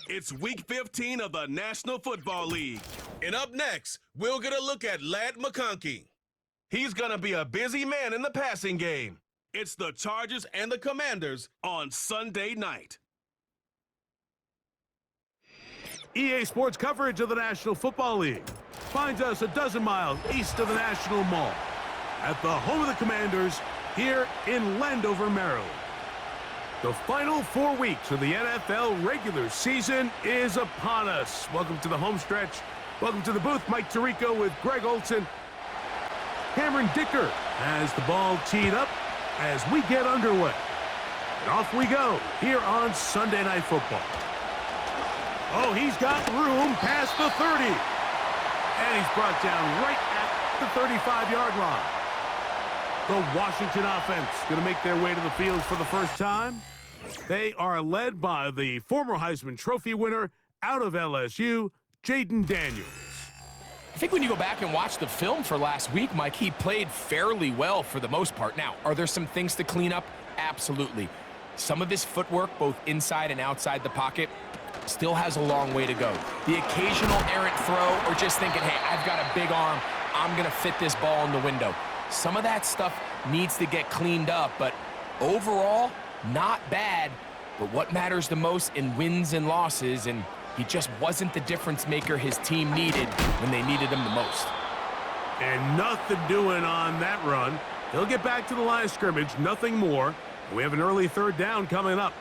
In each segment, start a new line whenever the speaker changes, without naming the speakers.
It's Week 15 of the National Football League. And up next, we'll get a look at Ladd McConkey. He's going to be a busy man in the passing game. It's the Chargers and the Commanders on Sunday night.
EA Sports coverage of the National Football League finds us a dozen miles east of the National Mall at the home of the Commanders here in Landover, Maryland. The final 4 weeks of the NFL regular season is upon us. Welcome to the home stretch. Welcome to the booth. Mike Tirico with Greg Olson. Cameron Dicker has the ball teed up as we get underway. And off we go here on Sunday Night Football. Oh, he's got room past the 30. And he's brought down right at the 35-yard line. The Washington offense going to make their way to the field for the first time. They are led by the former Heisman Trophy winner out of LSU, Jaden Daniels.
I think when you go back and watch the film for last week, Mike, he played fairly well for the most part. Now, are there some things to clean up? Absolutely. Some of his footwork, both inside and outside the pocket, still has a long way to go. The occasional errant throw or just thinking, hey, I've got a big arm, I'm going to fit this ball in the window. Some of that stuff needs to get cleaned up, but overall, not bad. But what matters the most in wins and losses, and he just wasn't the difference maker his team needed when they needed him the most.
And nothing doing on that run. He'll get back to the line of scrimmage, nothing more. We have an early third down coming up.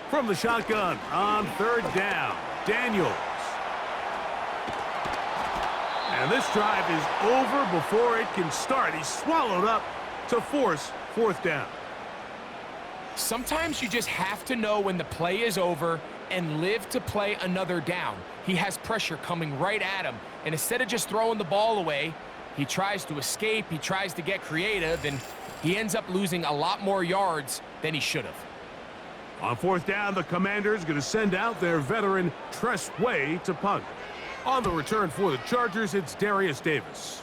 From the shotgun on third down, Daniels. And this drive is over before it can start. He's swallowed up to force fourth down.
Sometimes you just have to know when the play is over and live to play another down. He has pressure coming right at him, and instead of just throwing the ball away, he tries to escape, he tries to get creative, and he ends up losing a lot more yards than he should have.
On fourth down, the Commanders going to send out their veteran Tress Way to punt. On the return for the Chargers, it's Darius Davis.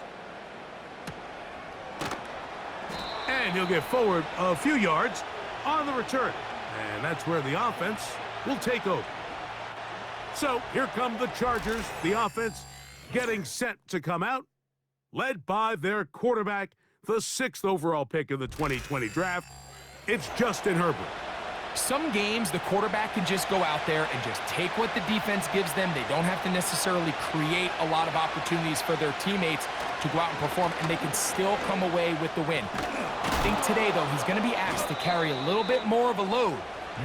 And he'll get forward a few yards on the return. And that's where the offense will take over. So here come the Chargers, the offense getting set to come out, led by their quarterback, the 6th overall pick of the 2020 draft. It's Justin Herbert.
Some games, the quarterback can just go out there and just take what the defense gives them. They don't have to necessarily create a lot of opportunities for their teammates to go out and perform, and they can still come away with the win. I think today, though, he's going to be asked to carry a little bit more of a load,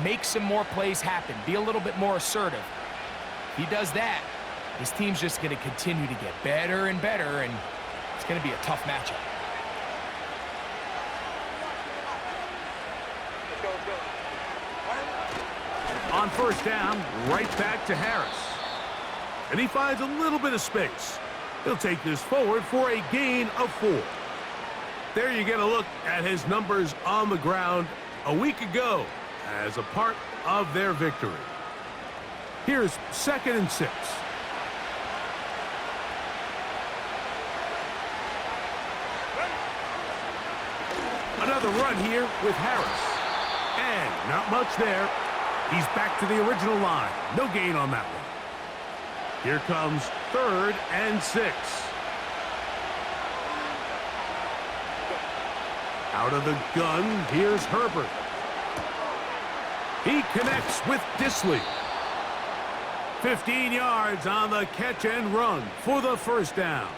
make some more plays happen, be a little bit more assertive. If he does that, his team's just going to continue to get better and better, and it's going to be a tough matchup.
On first down, right back to Harris. And he finds a little bit of space. He'll take this forward for a gain of 4. There you get a look at his numbers on the ground a week ago as a part of their victory. Here's 2nd and 6. Another run here with Harris. And not much there. He's back to the original line. No gain on that one. Here comes 3rd and 6. Out of the gun, here's Herbert. He connects with Disley. 15 yards on the catch and run for the first down.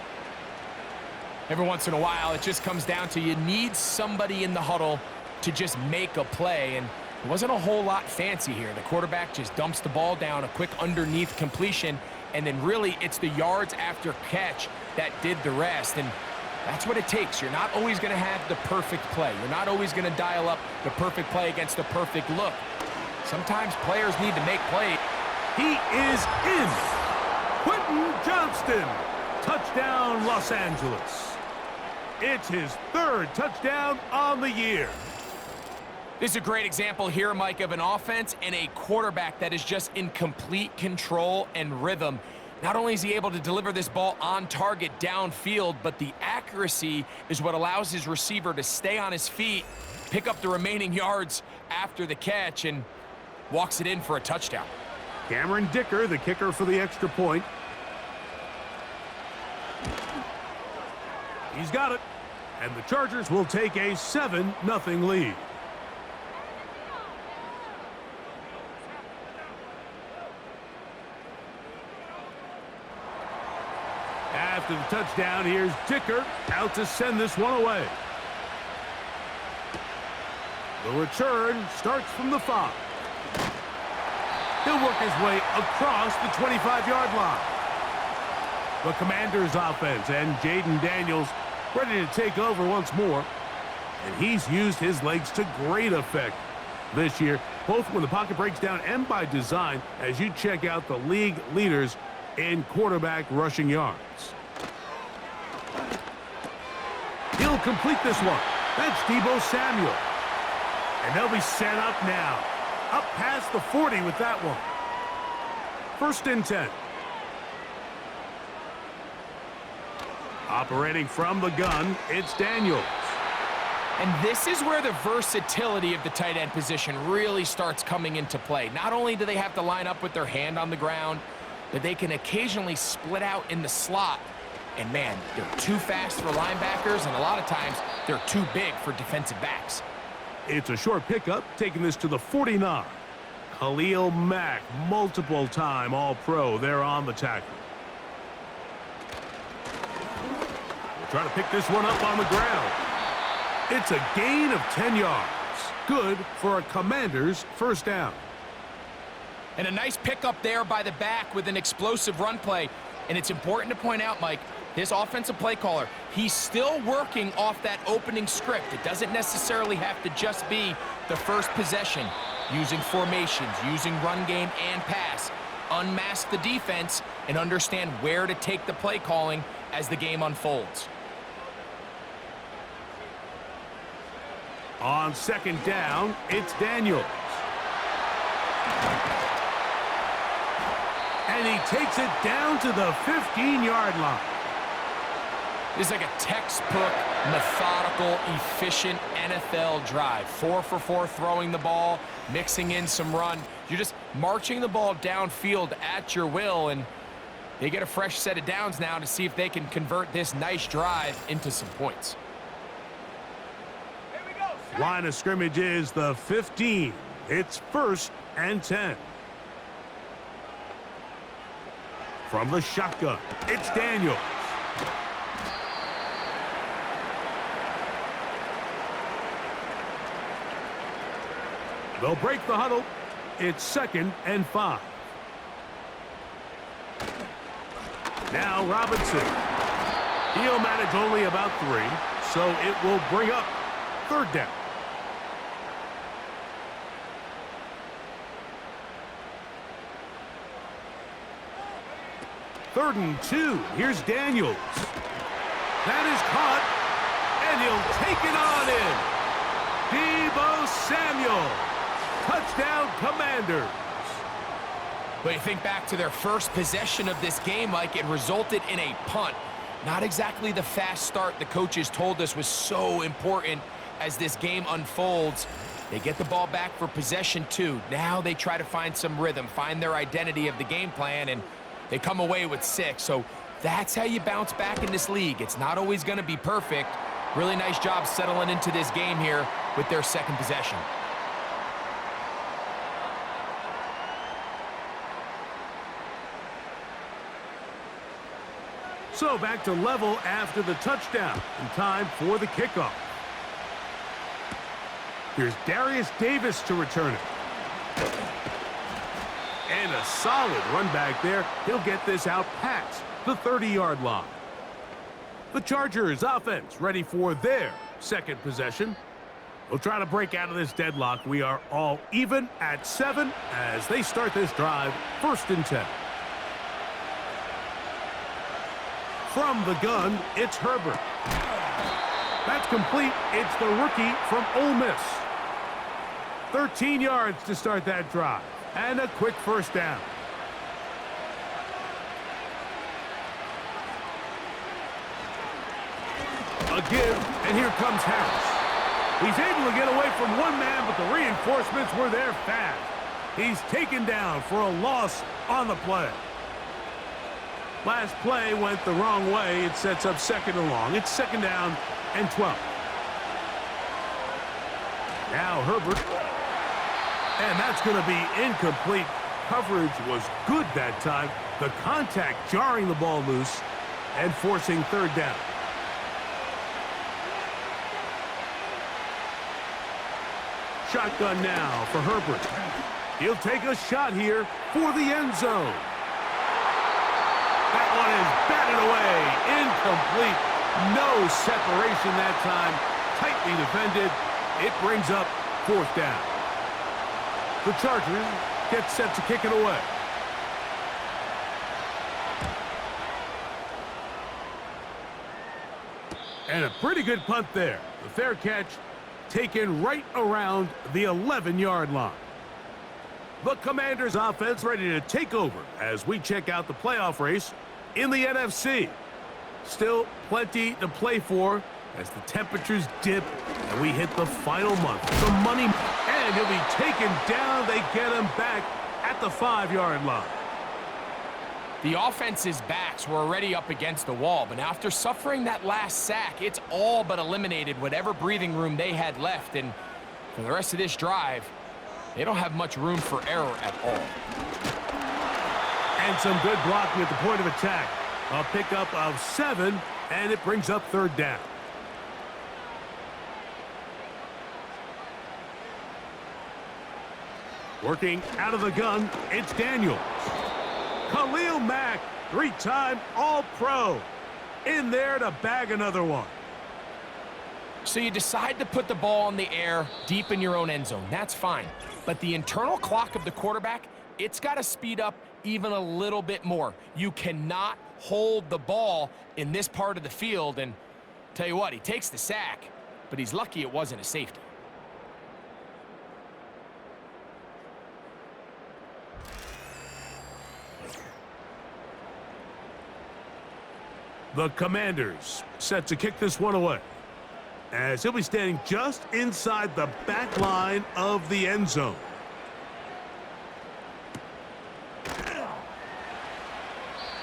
Every once in a while, it just comes down to you need somebody in the huddle to just make a play, and it wasn't a whole lot fancy here. The quarterback just dumps the ball down, a quick underneath completion, and then really it's the yards after catch that did the rest, and that's what it takes. You're not always going to have the perfect play. You're not always going to dial up the perfect play against the perfect look. Sometimes players need to make plays.
He is in. Quentin Johnston. Touchdown, Los Angeles. It's his 3rd touchdown on the year.
This is a great example here, Mike, of an offense and a quarterback that is just in complete control and rhythm. Not only is he able to deliver this ball on target downfield, but the accuracy is what allows his receiver to stay on his feet pick up the remaining yards after the catch and walks it in for a touchdown.
Cameron Dicker, the kicker for the extra point. He's got it. And the Chargers will take a 7-0 lead. After the touchdown, here's Dicker out to send this one away. The return starts from the 5. He'll work his way across the 25-yard line. The Commanders' offense and Jaden Daniels ready to take over once more. And he's used his legs to great effect this year, both when the pocket breaks down and by design, as you check out the league leaders in quarterback rushing yards. He'll complete this one. That's Deebo Samuels. And they'll be set up now. Up past the 40 with that one. 1st and 10. Operating from the gun, it's Daniels.
And this is where the versatility of the tight end position really starts coming into play. Not only do they have to line up with their hand on the ground, but they can occasionally split out in the slot. And man, they're too fast for linebackers, and a lot of times they're too big for defensive backs.
It's a short pickup, taking this to the 49. Khalil Mack, multiple-time All-Pro, there on the tackle. We'll try to pick this one up on the ground. It's a gain of 10 yards. Good for a Commander's first down.
And a nice pickup there by the back with an explosive run play. And it's important to point out, Mike, this offensive play caller, he's still working off that opening script. It doesn't necessarily have to just be the first possession. Using formations, using run game and pass. Unmask the defense and understand where to take the play calling as the game unfolds.
On 2nd down, it's Daniels. And he takes it down to the 15-yard line.
This is like a textbook, methodical, efficient NFL drive. 4 for 4 throwing the ball, mixing in some run. You're just marching the ball downfield at your will, and they get a fresh set of downs now to see if they can convert this nice drive into some points.
Line of scrimmage is the 15. It's 1st and 10. From the shotgun, it's Daniels. They'll break the huddle. It's 2nd and 5. Now Robinson. He'll manage only about 3, so it will bring up 3rd down. Third and 2. Here's Daniels. That is caught, and he'll take it on in. Deebo Samuels. Touchdown, Commanders.
But you think back to their first possession of this game, Mike, it resulted in a punt. Not exactly the fast start the coaches told us was so important as this game unfolds. They get the ball back for possession 2. Now they try to find some rhythm, find their identity of the game plan, and they come away with 6. So that's how you bounce back in this league. It's not always going to be perfect. Really nice job settling into this game here with their 2nd possession.
So back to level after the touchdown, and time for the kickoff. Here's Darius Davis to return it. And a solid run back there. He'll get this out past the 30-yard line. The Chargers offense ready for their 2nd possession. They'll try to break out of this deadlock. We are all even at 7 as they start this drive, 1st and 10. From the gun, it's Herbert. That's complete. It's the rookie from Ole Miss. 13 yards to start that drive. And a quick 1st down. A give, and here comes Harris. He's able to get away from one man, but the reinforcements were there fast. He's taken down for a loss on the play. Last play went the wrong way. It sets up second and long. It's second down and 12. Now Herbert. And that's going to be incomplete. Coverage was good that time. The contact jarring the ball loose and forcing third down. Shotgun now for Herbert. He'll take a shot here for the end zone. That one is batted away. Incomplete. No separation that time. Tightly defended. It brings up fourth down. The Chargers get set to kick it away. And a pretty good punt there. The fair catch taken right around the 11-yard line. The Commanders' offense ready to take over as we check out the playoff race in the NFC. Still plenty to play for as the temperatures dip and we hit the final month. The money, and he'll be taken down. They get him back at the 5-yard line.
The offense's backs were already up against the wall, but after suffering that last sack, it's all but eliminated whatever breathing room they had left. And for the rest of this drive, they don't have much room for error at all.
And some good blocking at the point of attack. A pickup of 7, and it brings up third down. Working out of the gun, it's Daniels. Khalil Mack, 3-time All-Pro, in there to bag another one.
So you decide to put the ball in the air deep in your own end zone. That's fine. But the internal clock of the quarterback, it's got to speed up even a little bit more. You cannot hold the ball in this part of the field. And tell you what, he takes the sack, but he's lucky it wasn't a safety.
The Commanders set to kick this one away, as he'll be standing just inside the back line of the end zone.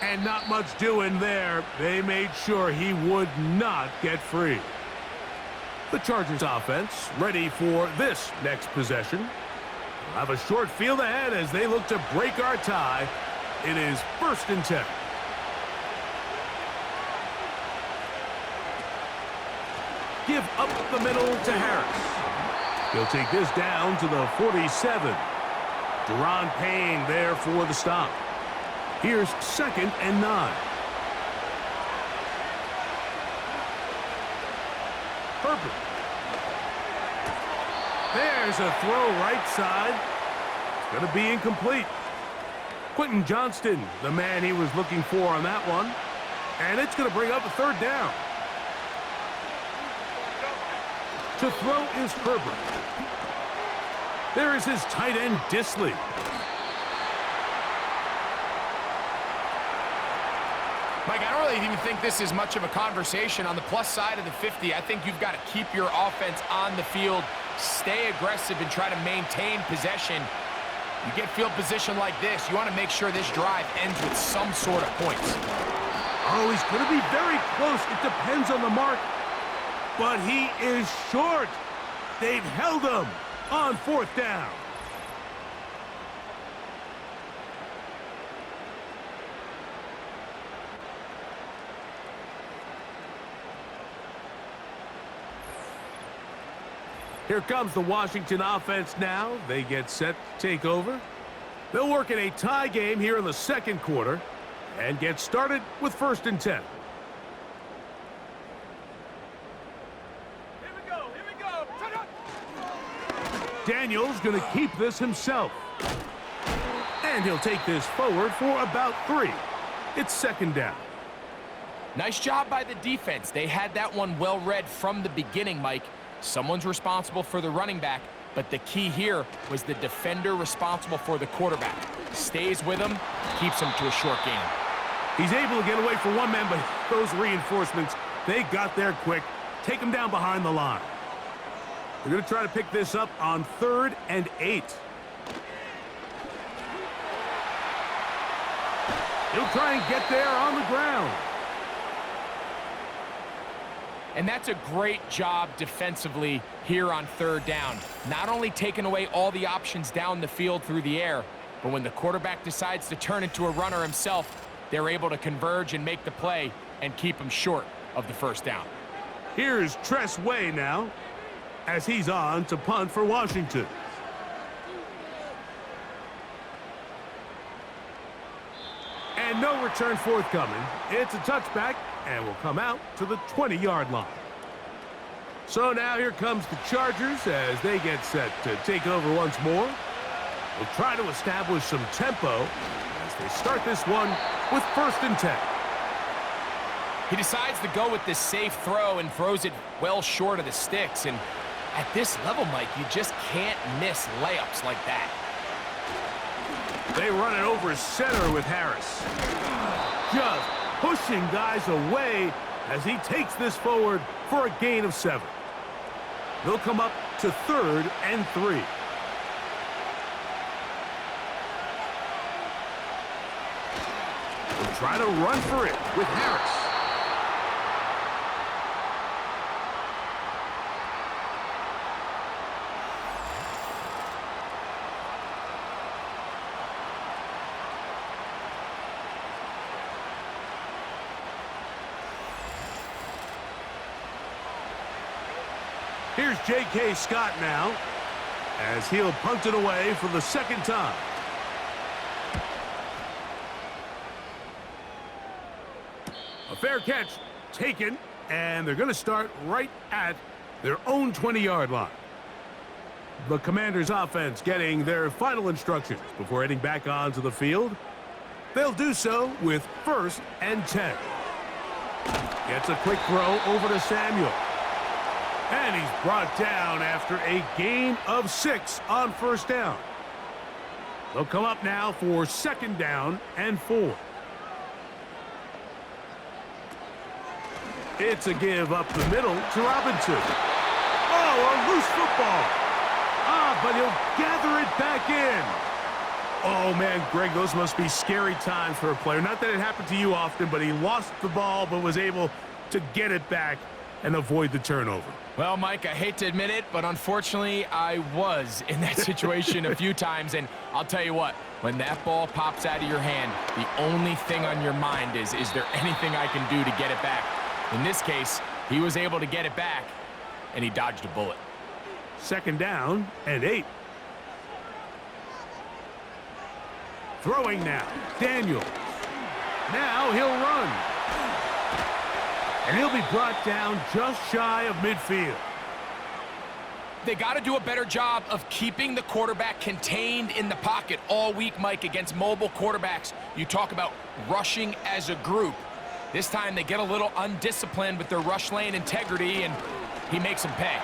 And not much doing there. They made sure he would not get free. The Chargers offense ready for this next possession. They'll have a short field ahead as they look to break our tie. It is 1st and 10. Give up the middle to Harris. He'll take this down to the 47. Deron Payne there for the stop. Here's 2nd and 9. Herbert. There's a throw right side. It's going to be incomplete. Quentin Johnston, the man he was looking for on that one. And it's going to bring up a third down. To throw is Herbert. There is his tight end, Disley.
Mike, I don't really even think this is much of a conversation on the plus side of the 50. I think you've got to keep your offense on the field, stay aggressive, and try to maintain possession. You get field position like this, you want to make sure this drive ends with some sort of points.
Oh, he's going to be very close. It depends on the mark. But he is short. They've held him on 4th down. Here comes the Washington offense now. They get set to take over. They'll work in a tie game here in the 2nd quarter and get started with 1st and 10. Daniels going to keep this himself. And he'll take this forward for about 3. It's 2nd down.
Nice job by the defense. They had that one well read from the beginning, Mike. Someone's responsible for the running back, but the key here was the defender responsible for the quarterback. Stays with him, keeps him to a short game.
He's able to get away from one man, but those reinforcements, they got there quick. Take him down behind the line. They're going to try to pick this up on 3rd and 8. He'll try and get there on the ground.
And that's a great job defensively here on 3rd down. Not only taking away all the options down the field through the air, but when the quarterback decides to turn into a runner himself, they're able to converge and make the play and keep him short of the 1st down.
Here's Tress Way now, as he's on to punt for Washington. And no return forthcoming. It's a touchback, and will come out to the 20-yard line. So now here comes the Chargers as they get set to take over once more. They'll try to establish some tempo as they start this one with 1st and 10.
He decides to go with this safe throw and throws it well short of the sticks. And at this level, Mike, you just can't miss layups like that.
They run it over center with Harris. Just pushing guys away as he takes this forward for a gain of 7. They'll come up to 3rd and 3. They'll try to run for it with Harris. Here's J.K. Scott now, as he'll punt it away for the 2nd time. A fair catch taken, and they're going to start right at their own 20-yard line. The Commanders' offense getting their final instructions before heading back onto the field. They'll do so with 1st and 10. Gets a quick throw over to Samuel. And he's brought down after a gain of 6 on 1st down. They'll come up now for 2nd down and 4. It's a give up the middle to Robinson. Oh, a loose football. But he'll gather it back in. Oh, man, Greg, those must be scary times for a player. Not that it happened to you often, but he lost the ball but was able to get it back and avoid the turnover.
Well, Mike, I hate to admit it, but unfortunately, I was in that situation a few times, and I'll tell you what, when that ball pops out of your hand, the only thing on your mind is there anything I can do to get it back? In this case, he was able to get it back, and he dodged a bullet.
2nd down and 8. Throwing now, Daniels. Now he'll run. And he'll be brought down just shy of midfield.
They got to do a better job of keeping the quarterback contained in the pocket all week, Mike, against mobile quarterbacks. You talk about rushing as a group. This time they get a little undisciplined with their rush lane integrity, and he makes them pay.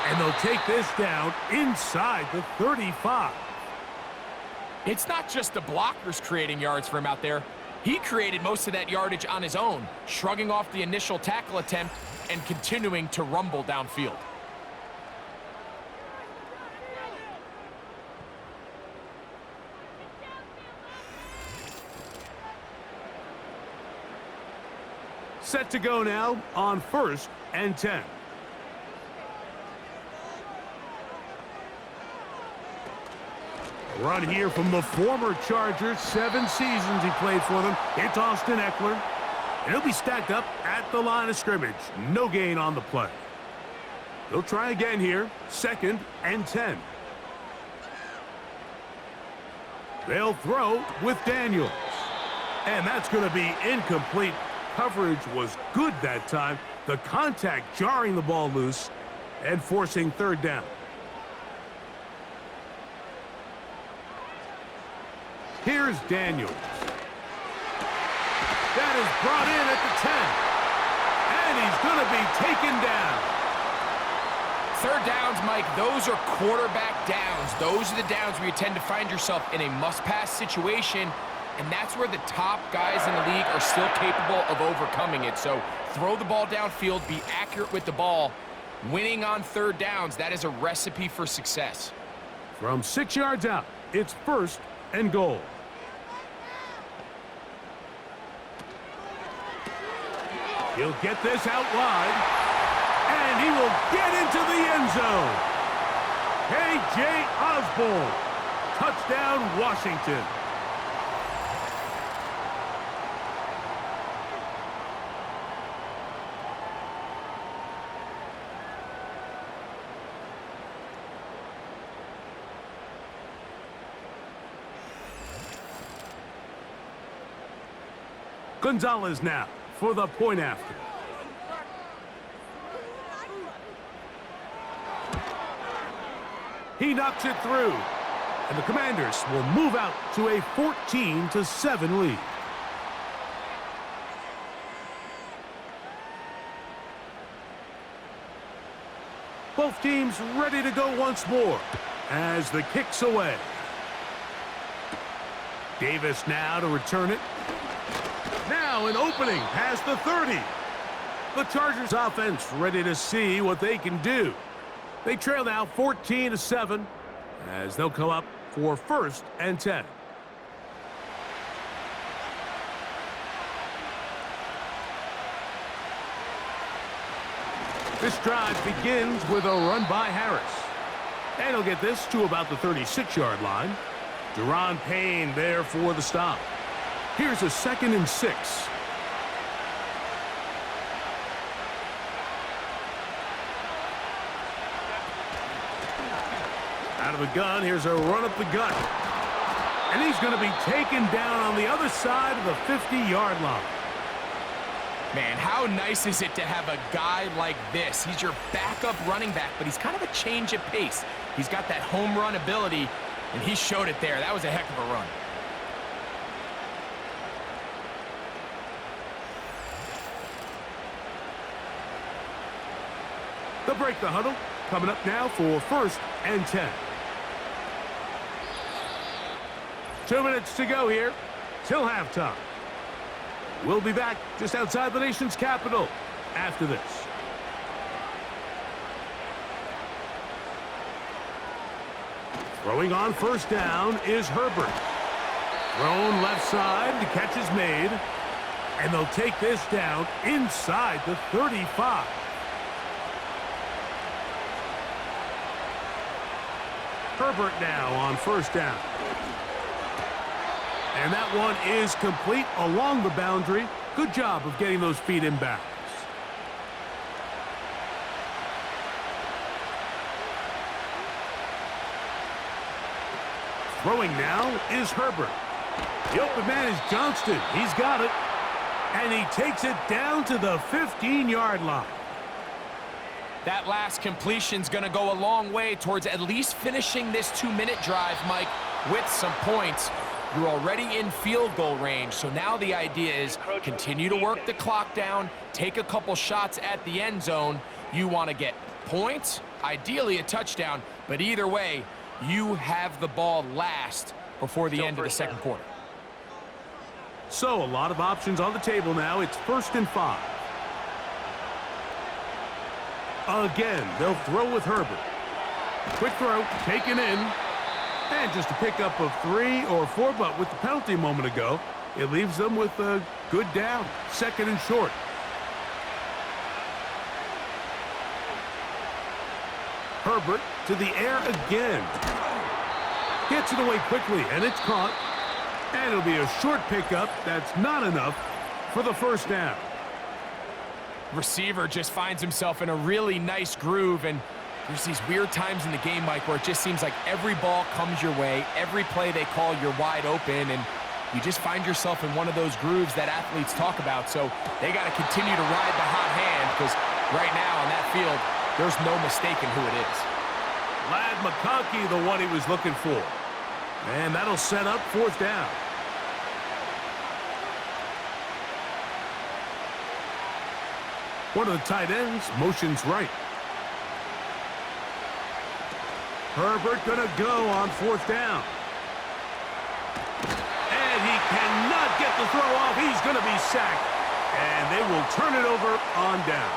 And they'll take this down inside the 35.
It's not just the blockers creating yards for him out there. He created most of that yardage on his own, shrugging off the initial tackle attempt and continuing to rumble downfield.
Set to go now on 1st and 10. Run here from the former Chargers. 7 seasons he played for them. It's Austin Eckler. And he'll be stacked up at the line of scrimmage. No gain on the play. They'll try again here. 2nd and 10. They'll throw with Daniels. And that's going to be incomplete. Coverage was good that time. The contact jarring the ball loose and forcing 3rd down. Here's Daniels. That is brought in at the 10. And he's going to be taken down.
3rd downs, Mike, those are quarterback downs. Those are the downs where you tend to find yourself in a must-pass situation, and that's where the top guys in the league are still capable of overcoming it. So throw the ball downfield, be accurate with the ball, Winning on third downs, that is a recipe for success.
From 6 yards out, it's 1st and goal. He'll get this out wide, and he will get into the end zone. K.J. Osborne, touchdown Washington. Gonzalez now for the point after. He knocks it through, and the Commanders will move out to a 14-7 lead. Both teams ready to go once more as the kick's away. Davis now to return it. Now an opening past the 30. The Chargers offense ready to see what they can do. They trail now 14-7 as they'll come up for 1st and 10. This drive begins with a run by Harris. And he'll get this to about the 36-yard line. Deron Payne there for the stop. Here's a 2nd and 6. Out of the gun, here's a run up the gut. And he's going to be taken down on the other side of the 50-yard line.
Man, how nice is it to have a guy like this? He's your backup running back, but he's kind of a change of pace. He's got that home run ability, and he showed it there. That was a heck of a run.
They'll break the huddle. Coming up now for 1st and 10. 2 minutes to go here till halftime. We'll be back just outside the nation's capital after this. Throwing on 1st down is Herbert. Thrown left side, the catch is made. And they'll take this down inside the 35. Herbert now on 1st down. And that one is complete along the boundary. Good job of getting those feet in bounds. Throwing now is Herbert. The open man is Johnston. He's got it. And he takes it down to the 15-yard line.
That last completion's going to go a long way towards at least finishing this 2-minute drive, Mike, with some points. You're already in field goal range, so now the idea is continue to work the clock down, take a couple shots at the end zone. You want to get points, ideally a touchdown, but either way, you have the ball last before the end of the second quarter.
So a lot of options on the table now. It's 1st and 5. Again, they'll throw with Herbert. Quick throw, taken in. And just a pickup of 3 or 4, but with the penalty a moment ago, it leaves them with a good down. 2nd and short. Herbert to the air again. Gets it away quickly, and it's caught. And it'll be a short pickup. That's not enough for the 1st down.
Receiver just finds himself in a really nice groove, and there's these weird times in the game, Mike, where it just seems like every ball comes your way, every play they call, you're wide open, and you just find yourself in one of those grooves that athletes talk about. So they got to continue to ride the hot hand, because right now on that field, there's no mistaking who it is.
Ladd McConkey, the one he was looking for. And that'll set up 4th down. One of the tight ends motions right. Herbert gonna go on 4th down. And he cannot get the throw off. He's gonna be sacked. And they will turn it over on down.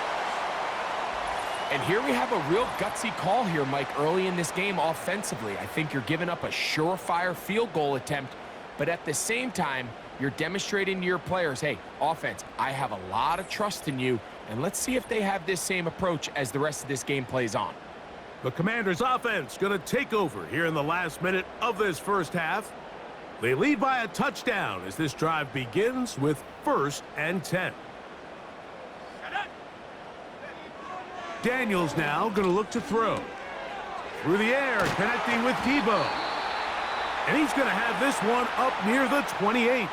And here we have a real gutsy call here, Mike, early in this game offensively. I think you're giving up a surefire field goal attempt, but at the same time, you're demonstrating to your players, hey, offense, I have a lot of trust in you, and let's see if they have this same approach as the rest of this game plays on.
The Commanders' offense going to take over here in the last minute of this first half. They lead by a touchdown as this drive begins with 1st and 10. Daniels now going to look to throw. Through the air, connecting with Deebo. And he's going to have this one up near the 28.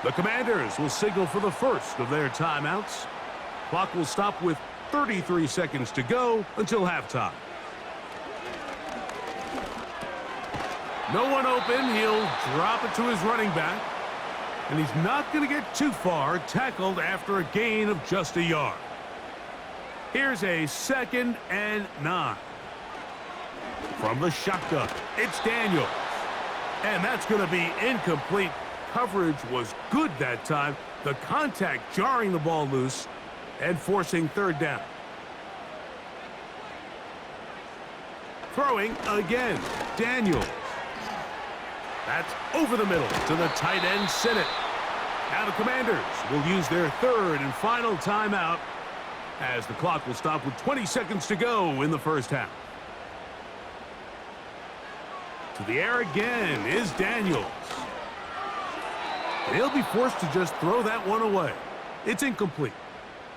The Commanders will signal for the first of their timeouts. Clock will stop with 33 seconds to go until halftime. No one open. He'll drop it to his running back. And he's not going to get too far, tackled after a gain of just a yard. Here's a 2nd and 9. From the shotgun, it's Daniels. And that's going to be incomplete. Coverage was good that time. The contact jarring the ball loose and forcing 3rd down. Throwing again, Daniels. That's over the middle to the tight end, Sinnott. Now the Commanders will use their 3rd and final timeout as the clock will stop with 20 seconds to go in the first half. To the air again is Daniels. And he'll be forced to just throw that one away. It's incomplete.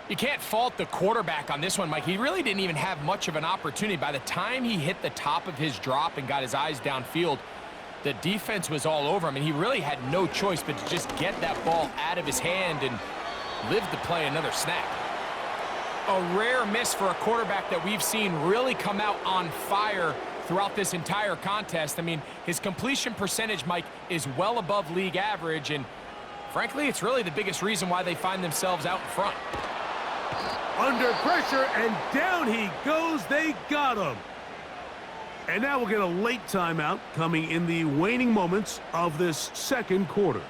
You can't fault the quarterback on this one, Mike. He really didn't even have much of an opportunity. By the time he hit the top of his drop and got his eyes downfield, the defense was all over him, and he really had no choice but to just get that ball out of his hand and live to play another snap. A rare miss for a quarterback that we've seen really come out on fire throughout this entire contest. I mean, his completion percentage, Mike, is well above league average, and frankly, it's really the biggest reason why they find themselves out in front.
Under pressure, and down he goes. They got him. And now we'll get a late timeout coming in the waning moments of this second quarter.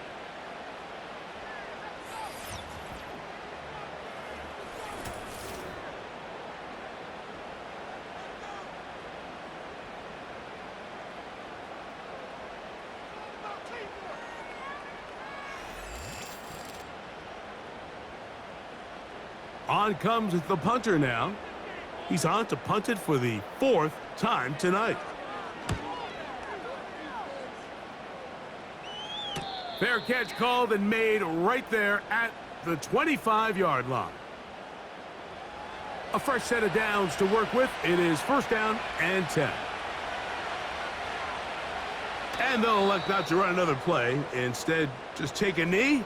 On comes the punter now. He's on to punt it for the 4th time tonight. Fair catch called and made right there at the 25-yard line. A fresh set of downs to work with. It is 1st down and 10. And they'll elect not to run another play. Instead, just take a knee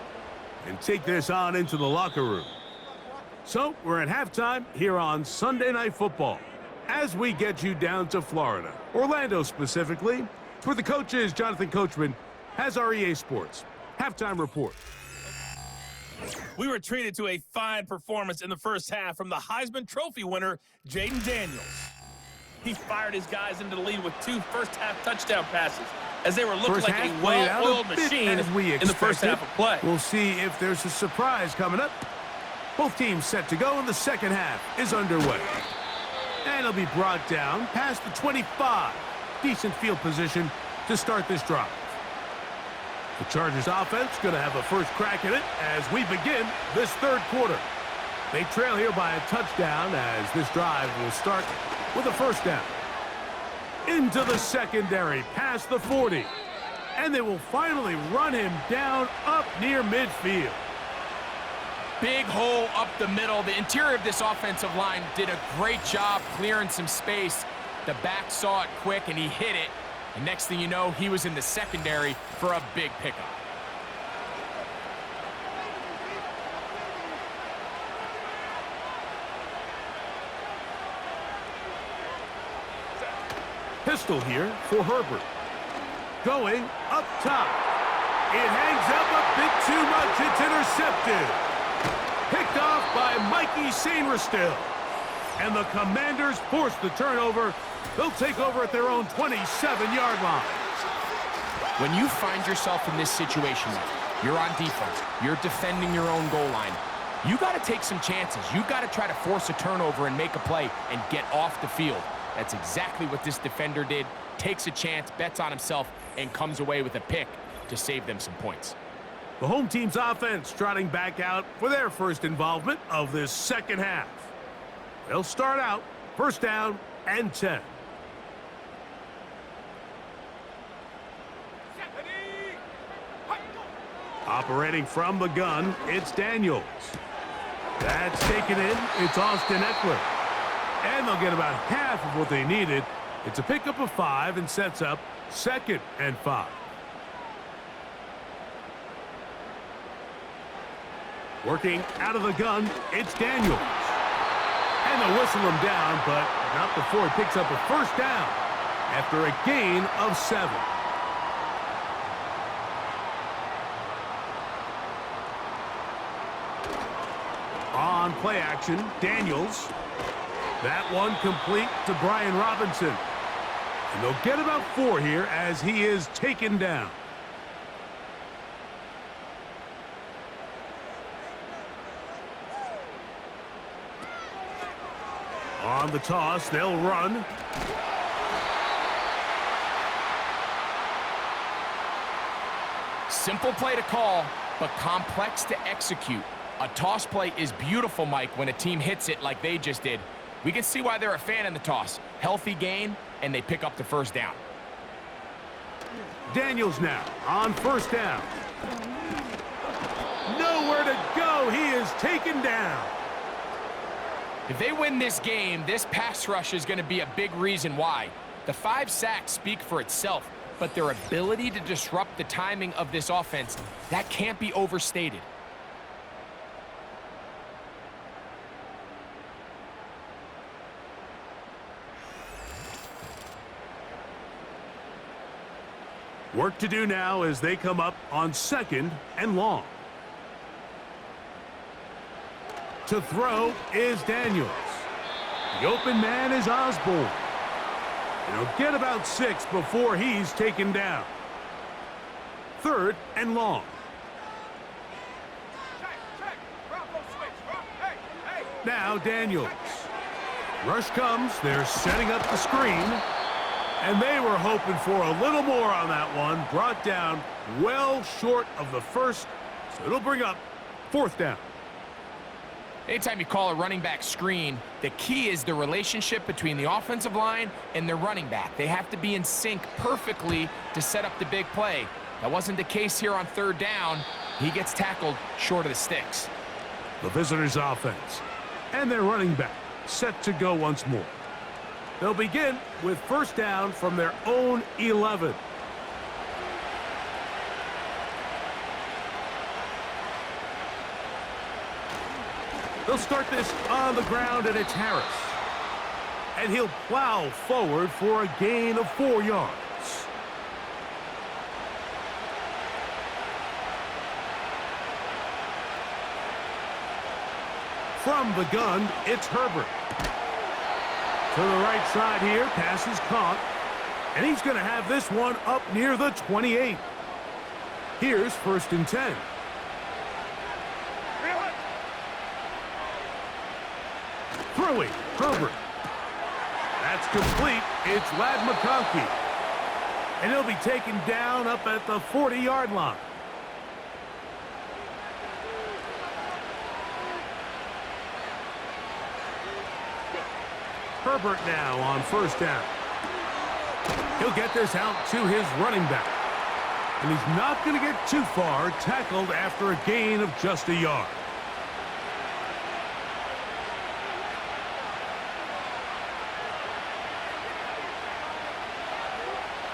and take this on into the locker room. So, we're at halftime here on Sunday Night Football as we get you down to Florida, Orlando specifically, where the coach is Jonathan Coachman has our EA Sports halftime report.
We were treated to a fine performance in the first half from the Heisman Trophy winner, Jaden Daniels. He fired his guys into the lead with 2 first-half touchdown passes as they were looking like a well-oiled machine in the first half of play.
We'll see if there's a surprise coming up. Both teams set to go, and the second half is underway. And it'll be brought down past the 25. Decent field position to start this drive. The Chargers offense going to have a first crack at it as we begin this 3rd quarter. They trail here by a touchdown as this drive will start with a 1st down. Into the secondary, past the 40. And they will finally run him down up near midfield.
Big hole up the middle. The interior of this offensive line did a great job clearing some space. The back saw it quick, and he hit it. And next thing you know, he was in the secondary for a big pickup.
Pistol here for Herbert. Going up top. It hangs up a bit too much. It's intercepted. Picked off by Mikey Sainristil. And the Commanders force the turnover. They'll take over at their own 27-yard line.
When you find yourself in this situation, you're on defense, you're defending your own goal line, You got to take some chances. You got to try to force a turnover and make a play and get off the field. That's exactly what this defender did. Takes a chance, bets on himself, and comes away with a pick to save them some points.
The home team's offense trotting back out for their first involvement of this second half. They'll start out first down and 10. Operating from the gun, it's Daniels. That's taken in. It's Austin Eckler. And they'll get about half of what they needed. It's a pickup of 5 and sets up 2nd and 5. Working out of the gun, it's Daniels. And they'll whistle him down, but not before he picks up a first down after a gain of 7. On play action, Daniels. That one complete to Brian Robinson. And they'll get about 4 here as he is taken down. On the toss, they'll run.
Simple play to call, but complex to execute. A toss play is beautiful, Mike, when a team hits it like they just did. We can see why they're a fan in the toss. Healthy gain, and they pick up the first down.
Daniels now on first down. Nowhere to go. He is taken down.
If they win this game, this pass rush is going to be a big reason why. The 5 sacks speak for itself, but their ability to disrupt the timing of this offense, that can't be overstated.
Work to do now as they come up on 2nd and long. To throw is Daniels. The open man is Osborne. And he'll get about 6 before he's taken down. 3rd and long. Now Daniels. Rush comes. They're setting up the screen. And they were hoping for a little more on that one. Brought down well short of the first. So it'll bring up 4th down.
Anytime you call a running back screen, the key is the relationship between the offensive line and their running back. They have to be in sync perfectly to set up the big play. That wasn't the case here on 3rd down. He gets tackled short of the sticks.
The visitors' offense and their running back set to go once more. They'll begin with first down from their own 11. They'll start this on the ground, and it's Harris. And he'll plow forward for a gain of 4 yards. From the gun, it's Herbert. To the right side here, pass is caught. And he's going to have this one up near the 28. Here's 1st and 10. Throwing, Herbert. That's complete. It's Ladd McConkey. And he'll be taken down up at the 40-yard line. Herbert now on first down. He'll get this out to his running back. And he's not going to get too far, tackled after a gain of just a yard.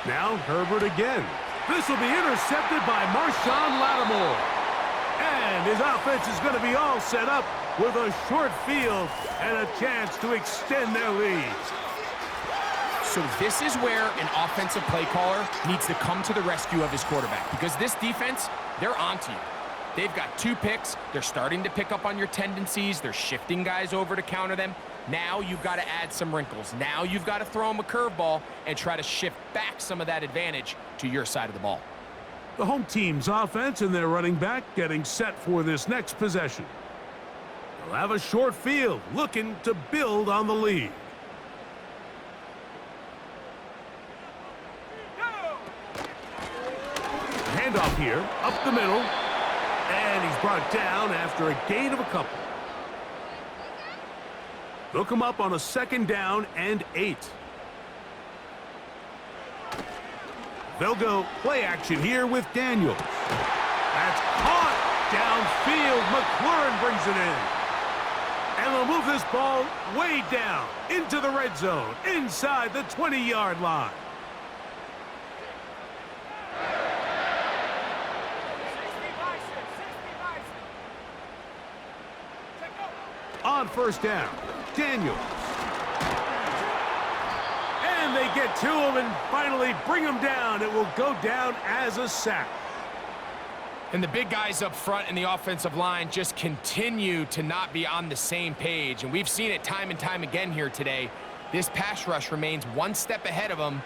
Now Herbert again. This will be intercepted by Marshawn Lattimore. And his offense is going to be all set up with a short field and a chance to extend their lead.
So this is where an offensive play caller needs to come to the rescue of his quarterback, because this defense, they're onto you. They've got 2 picks. They're starting to pick up on your tendencies. They're shifting guys over to counter them. Now you've got to add some wrinkles. Now you've got to throw them a curveball and try to shift back some of that advantage to your side of the ball.
The home team's offense and their running back getting set for this next possession. They'll have a short field, looking to build on the lead. Handoff here, up the middle, and he's brought down after a gain of a couple. They'll come up on a 2nd down and 8. They'll go play action here with Daniels. That's caught downfield. McLaurin brings it in. And they'll move this ball way down into the red zone, inside the 20-yard line. On 1st down, Daniels. And they get to him and finally bring him down. It will go down as a sack.
And the big guys up front in the offensive line just continue to not be on the same page. And we've seen it time and time again here today. This pass rush remains one step ahead of them,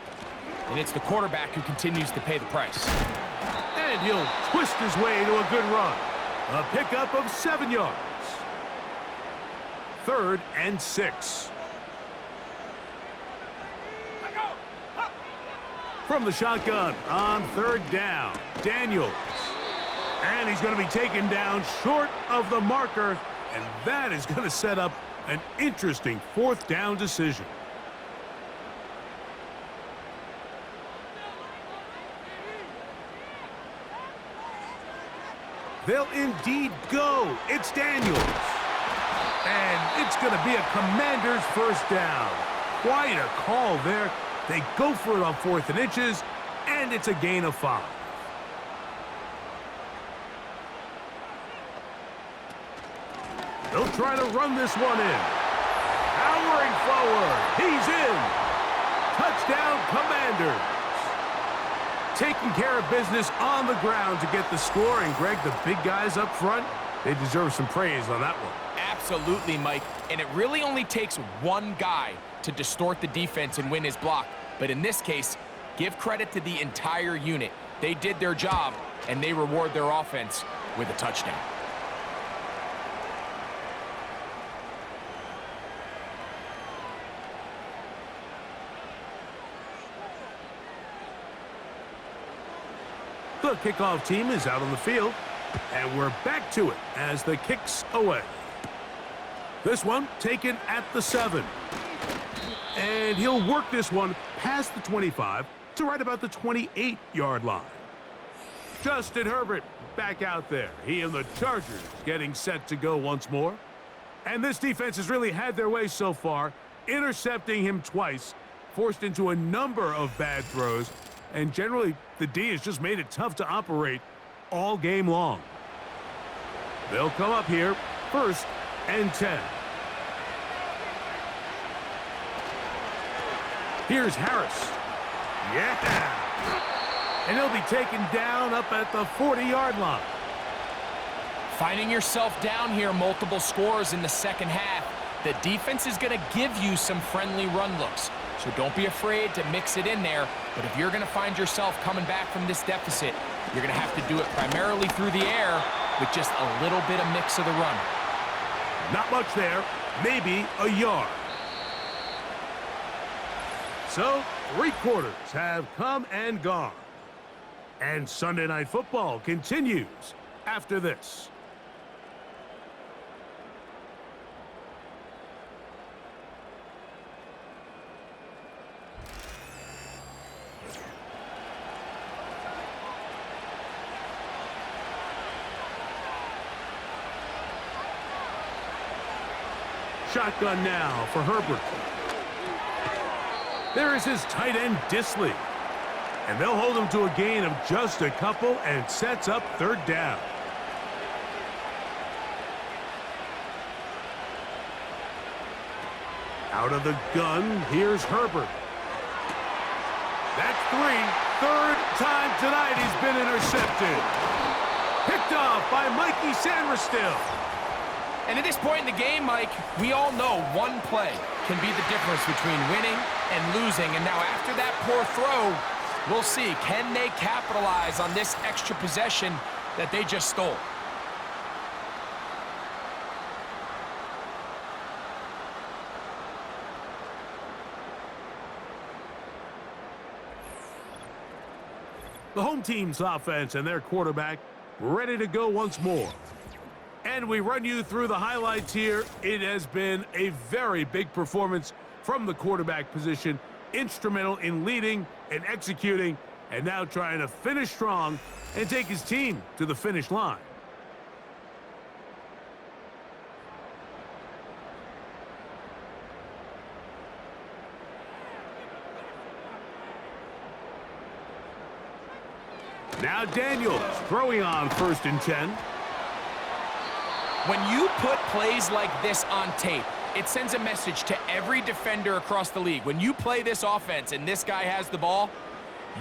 and it's the quarterback who continues to pay the price.
And he'll twist his way to a good run. A pickup of 7 yards. 3rd and 6. From the shotgun on 3rd down, Daniels. And he's going to be taken down short of the marker, and that is going to set up an interesting 4th down decision. They'll indeed go. It's Daniels. And it's going to be a Commander's 1st down. Quite a call there. They go for it on 4th and inches, and it's a gain of 5. They'll try to run this one in. Powering forward. He's in. Touchdown, Commanders. Taking care of business on the ground to get the score. And, Greg, the big guys up front, they deserve some praise on that one.
Absolutely, Mike. And it really only takes one guy to distort the defense and win his block. But in this case, give credit to the entire unit. They did their job, and they reward their offense with a touchdown.
The kickoff team is out on the field, and we're back to it as the kick's away. This one taken at the 7. And he'll work this one past the 25 to right about the 28-yard line. Justin Herbert back out there. He and the Chargers getting set to go once more. And this defense has really had their way so far, intercepting him twice, forced into a number of bad throws, and generally the D has just made it tough to operate all game long. They'll come up here, 1st and 10. Here's Harris. Yeah! And he'll be taken down up at the 40-yard line.
Finding yourself down here, multiple scores in the 2nd half. The defense is going to give you some friendly run looks. So don't be afraid to mix it in there. But if you're going to find yourself coming back from this deficit, you're going to have to do it primarily through the air with just a little bit of mix of the run.
Not much there. Maybe a yard. So, 3 quarters have come and gone. And Sunday Night Football continues after this. Shotgun now for Herbert. There is his tight end, Disley. And they'll hold him to a gain of just a couple and sets up 3rd down. Out of the gun, here's Herbert. That's 3. 3rd time tonight he's been intercepted. Picked off by Mikey Sainristil.
And at this point in the game, Mike, we all know one play can be the difference between winning and losing. And now after that poor throw, we'll see, can they capitalize on this extra possession that they just stole?
The home team's offense and their quarterback ready to go once more. And we run you through the highlights here. It has been a very big performance from the quarterback position, instrumental in leading and executing, and now trying to finish strong and take his team to the finish line. Now Daniels throwing on 1st and 10.
When you put plays like this on tape, it sends a message to every defender across the league. When you play this offense and this guy has the ball,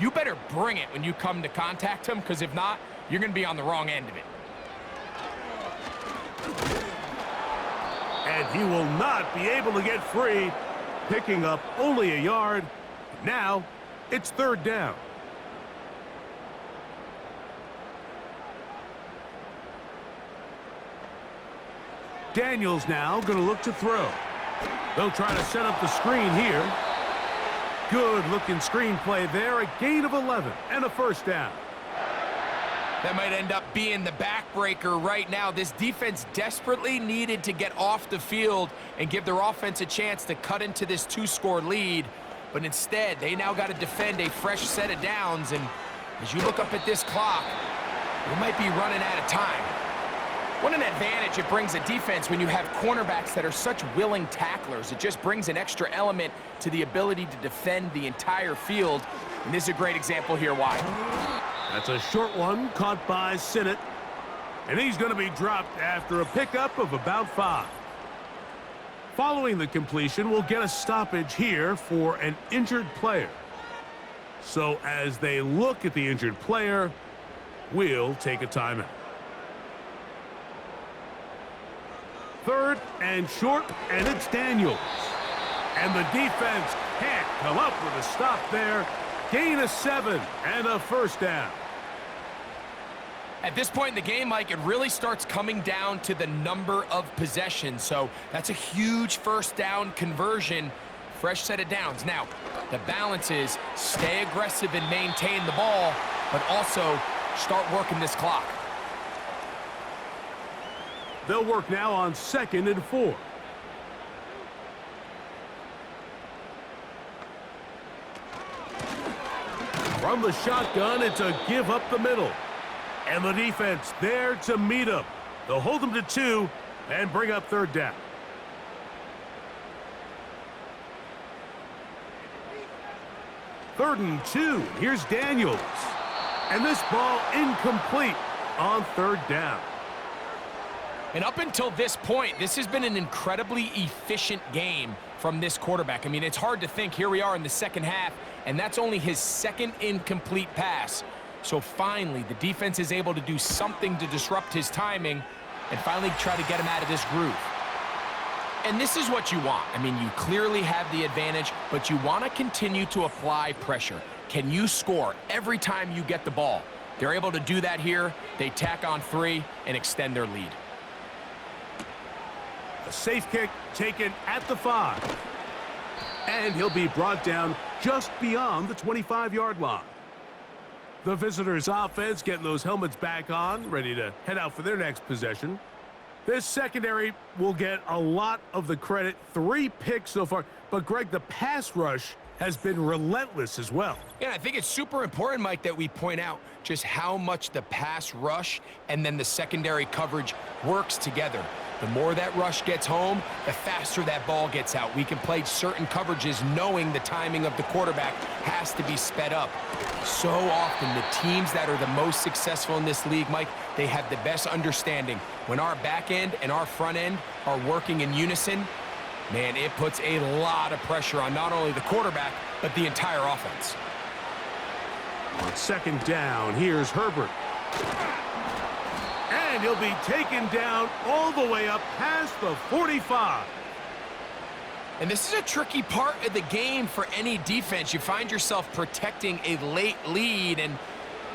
you better bring it when you come to contact him, because if not, you're going to be on the wrong end of it.
And he will not be able to get free, picking up only a yard. Now it's 3rd down. Daniels now going to look to throw. They'll try to set up the screen here. Good-looking screen play there. A gain of 11 and a 1st down.
That might end up being the backbreaker right now. This defense desperately needed to get off the field and give their offense a chance to cut into this 2-score lead. But instead, they now got to defend a fresh set of downs. And as you look up at this clock, we might be running out of time. What an advantage it brings a defense when you have cornerbacks that are such willing tacklers. It just brings an extra element to the ability to defend the entire field. And this is a great example here why.
That's a short one caught by Sinnott. And he's going to be dropped after a pickup of about 5. Following the completion, we'll get a stoppage here for an injured player. So as they look at the injured player, we'll take a timeout. 3rd and short, and it's Daniels. And the defense can't come up with a stop there. Gain of 7 and a 1st down.
At this point in the game, Mike, it really starts coming down to the number of possessions. So that's a huge 1st down conversion. Fresh set of downs. Now, the balance is stay aggressive and maintain the ball, but also start working this clock.
They'll work now on 2nd and 4. From the shotgun, it's a give up the middle. And the defense there to meet him. They'll hold him to 2 and bring up 3rd down. Third and 2. Here's Daniels. And this ball incomplete on 3rd down.
And up until this point, this has been an incredibly efficient game from this quarterback. I mean, it's hard to think. Here we are in the 2nd half, and that's only his 2nd incomplete pass. So finally, the defense is able to do something to disrupt his timing and finally try to get him out of this groove. And this is what you want. I mean, you clearly have the advantage, but you want to continue to apply pressure. Can you score every time you get the ball? They're able to do that here. They tack on 3 and extend their lead.
A safe kick taken at the 5. And he'll be brought down just beyond the 25-yard line. The visitors' offense getting those helmets back on, ready to head out for their next possession. This secondary will get a lot of the credit. 3 picks so far. But, Greg, the pass rush has been relentless as well.
Yeah, I think it's super important, Mike, that we point out just how much the pass rush and then the secondary coverage works together. The more that rush gets home, the faster that ball gets out. We can play certain coverages knowing the timing of the quarterback has to be sped up. So often, the teams that are the most successful in this league, Mike, they have the best understanding. When our back end and our front end are working in unison, man, it puts a lot of pressure on not only the quarterback, but the entire offense.
On 2nd down, here's Herbert. And he'll be taken down all the way up past the 45.
And this is a tricky part of the game for any defense. You find yourself protecting a late lead, and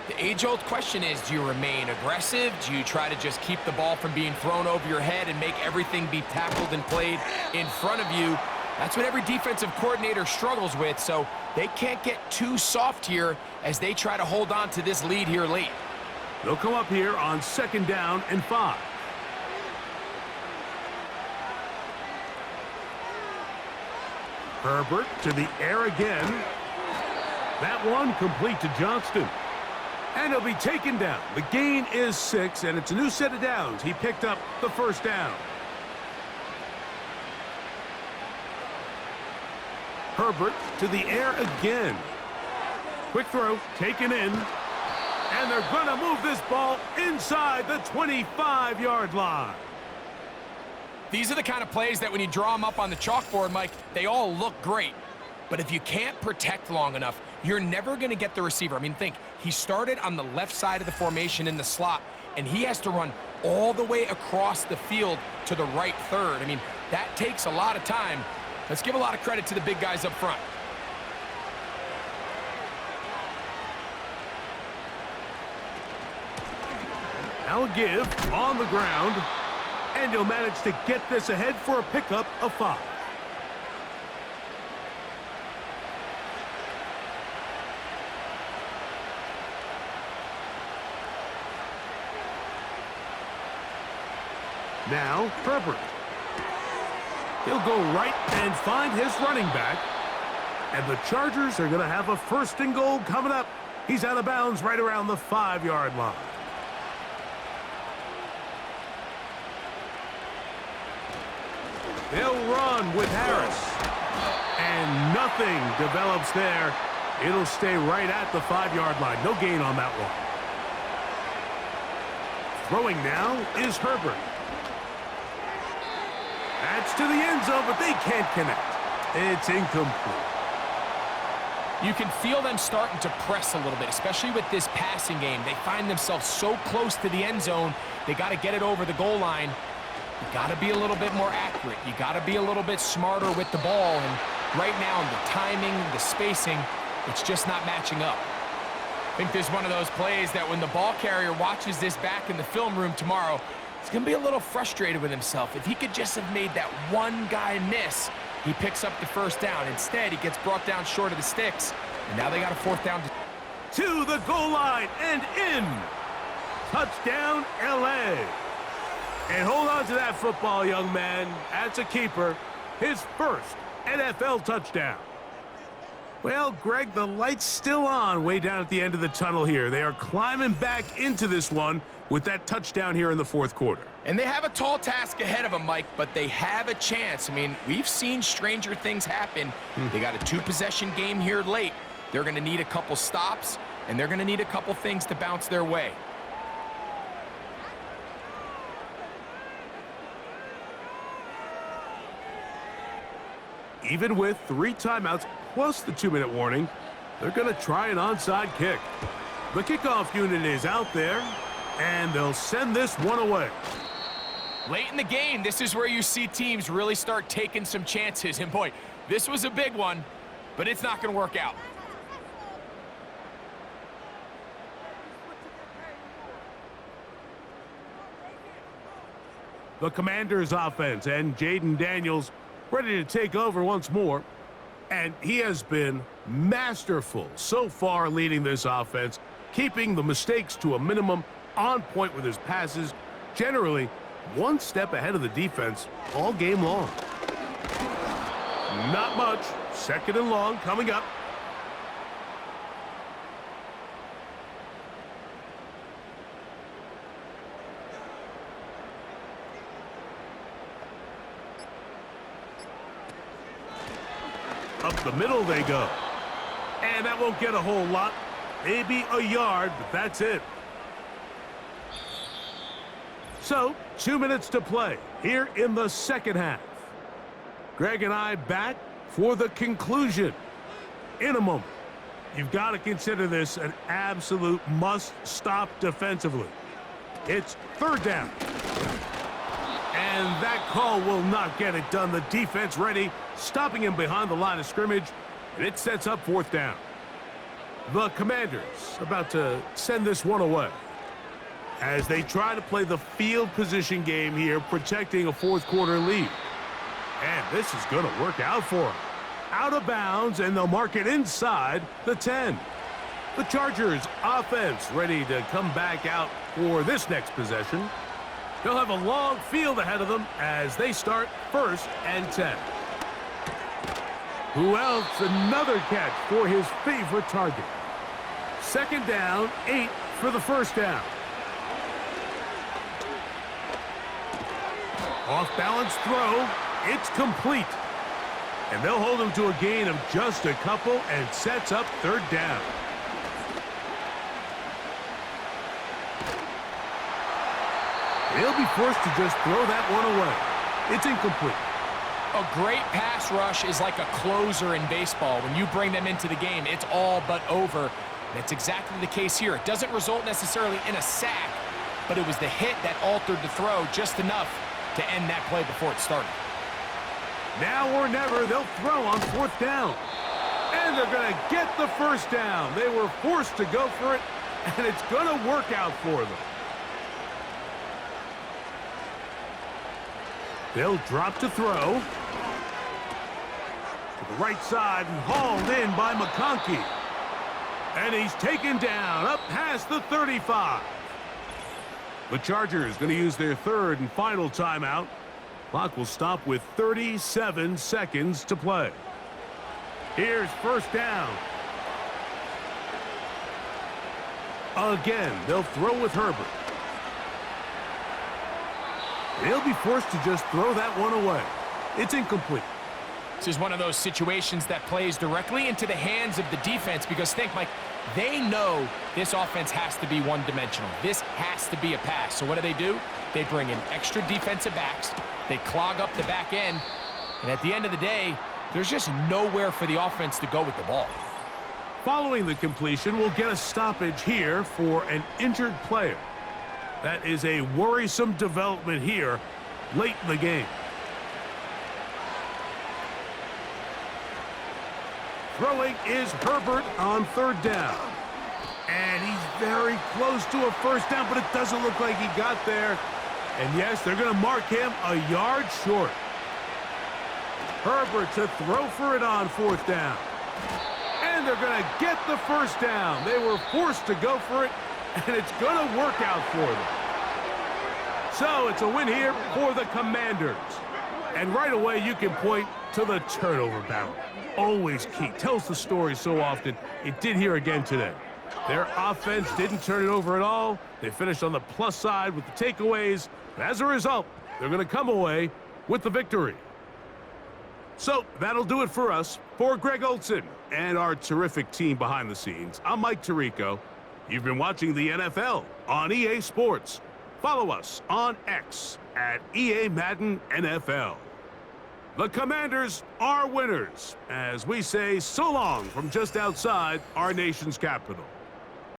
the age-old question is, do you remain aggressive? Do you try to just keep the ball from being thrown over your head and make everything be tackled and played in front of you? That's what every defensive coordinator struggles with, so they can't get too soft here as they try to hold on to this lead here late.
They'll come up here on 2nd down and 5. Herbert to the air again. That one complete to Johnston. And he'll be taken down. The gain is 6, and it's a new set of downs. He picked up the 1st down. Herbert to the air again. Quick throw, taken in. And they're going to move this ball inside the 25-yard line.
These are the kind of plays that when you draw them up on the chalkboard, Mike, they all look great. But if you can't protect long enough, you're never going to get the receiver. I mean, think, he started on the left side of the formation in the slot, and he has to run all the way across the field to the right third. I mean, that takes a lot of time. Let's give a lot of credit to the big guys up front.
Now a give on the ground, and he'll manage to get this ahead for a pickup of 5. Now Herbert. He'll go right and find his running back. And the Chargers are going to have a 1st and goal coming up. He's out of bounds right around the 5-yard line. They'll run with Harris. And nothing develops there. It'll stay right at the 5-yard line. No gain on that one. Throwing now is Herbert. That's to the end zone, but they can't connect. It's incomplete.
You can feel them starting to press a little bit, especially with this passing game. They find themselves so close to the end zone, they got to get it over the goal line. You got to be a little bit more accurate. You got to be a little bit smarter with the ball. And right now, the timing, the spacing, it's just not matching up. I think this is one of those plays that when the ball carrier watches this back in the film room tomorrow, he's going to be a little frustrated with himself. If he could just have made that one guy miss, he picks up the 1st down. Instead, he gets brought down short of the sticks, and now they got a 4th down.
To the goal line and in. Touchdown, L.A. And hold on to that football, young man. That's a keeper. His 1st NFL touchdown. Well, Greg, the light's still on way down at the end of the tunnel here. They are climbing back into this one with that touchdown here in the 4th quarter.
And they have a tall task ahead of them, Mike, but they have a chance. I mean, we've seen stranger things happen. They got a 2-possession game here late. They're going to need a couple stops, and they're going to need a couple things to bounce their way.
Even with 3 timeouts plus the 2-minute warning, they're going to try an onside kick. The kickoff unit is out there, and they'll send this one away.
Late in the game, this is where you see teams really start taking some chances. And boy, this was a big one, but it's not going to work out.
The Commanders' offense and Jaden Daniels ready to take over once more. And he has been masterful so far leading this offense, keeping the mistakes to a minimum, on point with his passes, generally one step ahead of the defense all game long. Not much. 2nd and long coming up. Up the middle they go. And that won't get a whole lot. Maybe a yard, but that's it. So, 2 minutes to play here in the 2nd half. Greg and I back for the conclusion in a moment. You've got to consider this an absolute must-stop defensively. It's 3rd down. And that call will not get it done. The defense ready, stopping him behind the line of scrimmage, and it sets up 4th down. The Commanders about to send this one away as they try to play the field position game here, protecting a 4th quarter lead. And this is going to work out for him. Out of bounds, and they'll mark it inside the 10. The Chargers offense ready to come back out for this next possession. They'll have a long field ahead of them as they start 1st and 10. Who else? Another catch for his favorite target. 2nd down, 8 for the 1st down. Off-balance throw. It's complete. And they'll hold him to a gain of just a couple and sets up 3rd down. They'll be forced to just throw that one away. It's incomplete.
A great pass rush is like a closer in baseball. When you bring them into the game, it's all but over. And it's exactly the case here. It doesn't result necessarily in a sack, but it was the hit that altered the throw just enough to end that play before it started.
Now or never, they'll throw on 4th down. And they're going to get the 1st down. They were forced to go for it, and it's going to work out for them. They'll drop to throw. To the right side and hauled in by McConkey. And he's taken down up past the 35. The Chargers going to use their 3rd and final timeout. Clock will stop with 37 seconds to play. Here's 1st down. Again, they'll throw with Herbert. They'll be forced to just throw that one away. It's incomplete.
This is one of those situations that plays directly into the hands of the defense because think, Mike, they know this offense has to be one-dimensional. This has to be a pass. So what do? They bring in extra defensive backs. They clog up the back end. And at the end of the day, there's just nowhere for the offense to go with the ball.
Following the completion, we'll get a stoppage here for an injured player. That is a worrisome development here late in the game. Throwing is Herbert on 3rd down. And he's very close to a 1st down, but it doesn't look like he got there. And yes, they're going to mark him a yard short. Herbert to throw for it on 4th down. And they're going to get the 1st down. They were forced to go for it, and it's going to work out for them. So it's a win here for the Commanders. And right away, you can point to the turnover battle. Always key. Tells the story so often. It did here again today. Their offense didn't turn it over at all. They finished on the plus side with the takeaways. As a result, they're going to come away with the victory. So that'll do it for us. For Greg Olson and our terrific team behind the scenes, I'm Mike Tirico. You've been watching the NFL on EA Sports. Follow us on X at EA Madden NFL. The Commanders are winners as we say so long from just outside our nation's capital.